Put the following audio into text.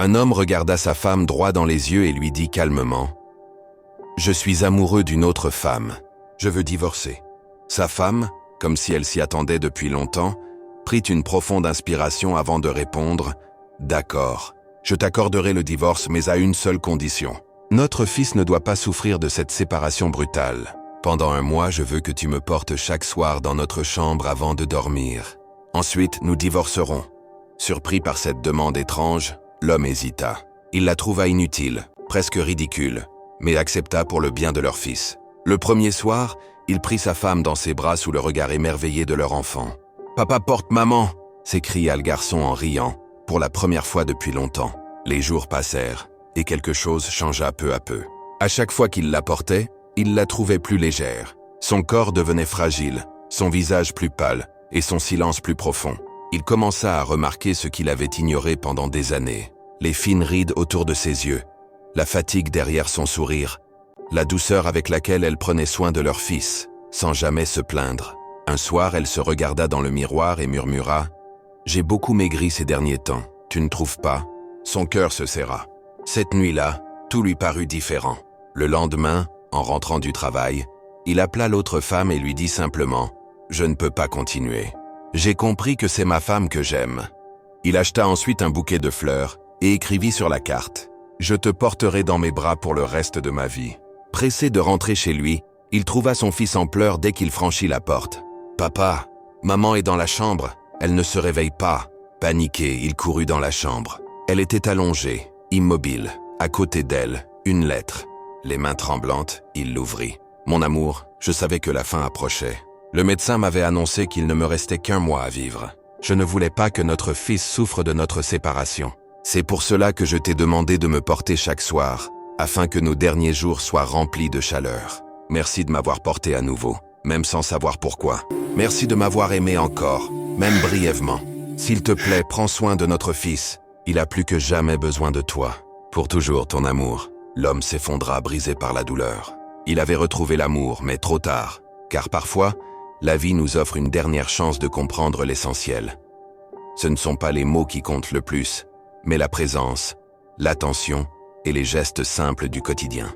Un homme regarda sa femme droit dans les yeux et lui dit calmement « Je suis amoureux d'une autre femme. Je veux divorcer. » Sa femme, comme si elle s'y attendait depuis longtemps, prit une profonde inspiration avant de répondre « D'accord, je t'accorderai le divorce mais à une seule condition. Notre fils ne doit pas souffrir de cette séparation brutale. Pendant 1 mois, je veux que tu me portes chaque soir dans notre chambre avant de dormir. Ensuite, nous divorcerons. » Surpris par cette demande étrange, l'homme hésita. Il la trouva inutile, presque ridicule, mais accepta pour le bien de leur fils. Le premier soir, il prit sa femme dans ses bras sous le regard émerveillé de leur enfant. « Papa porte maman !» s'écria le garçon en riant, pour la première fois depuis longtemps. Les jours passèrent, et quelque chose changea peu à peu. À chaque fois qu'il la portait, il la trouvait plus légère. Son corps devenait fragile, son visage plus pâle, et son silence plus profond. Il commença à remarquer ce qu'il avait ignoré pendant des années. Les fines rides autour de ses yeux, la fatigue derrière son sourire, la douceur avec laquelle elle prenait soin de leur fils, sans jamais se plaindre. Un soir, elle se regarda dans le miroir et murmura « J'ai beaucoup maigri ces derniers temps, tu ne trouves pas ?» Son cœur se serra. Cette nuit-là, tout lui parut différent. Le lendemain, en rentrant du travail, il appela l'autre femme et lui dit simplement « Je ne peux pas continuer. J'ai compris que c'est ma femme que j'aime. » Il acheta ensuite un bouquet de fleurs et écrivit sur la carte « Je te porterai dans mes bras pour le reste de ma vie. » Pressé de rentrer chez lui, il trouva son fils en pleurs dès qu'il franchit la porte. « Papa, maman est dans la chambre, elle ne se réveille pas. » Paniqué, il courut dans la chambre. Elle était allongée, immobile, à côté d'elle, une lettre. Les mains tremblantes, il l'ouvrit. « Mon amour, je savais que la fin approchait. Le médecin m'avait annoncé qu'il ne me restait qu'1 mois à vivre. Je ne voulais pas que notre fils souffre de notre séparation. C'est pour cela que je t'ai demandé de me porter chaque soir, afin que nos derniers jours soient remplis de chaleur. Merci de m'avoir porté à nouveau, même sans savoir pourquoi. Merci de m'avoir aimé encore, même brièvement. S'il te plaît, prends soin de notre fils. Il a plus que jamais besoin de toi. Pour toujours, ton amour. » L'homme s'effondra, brisé par la douleur. Il avait retrouvé l'amour, mais trop tard, car parfois, la vie nous offre une dernière chance de comprendre l'essentiel. Ce ne sont pas les mots qui comptent le plus, mais la présence, l'attention et les gestes simples du quotidien.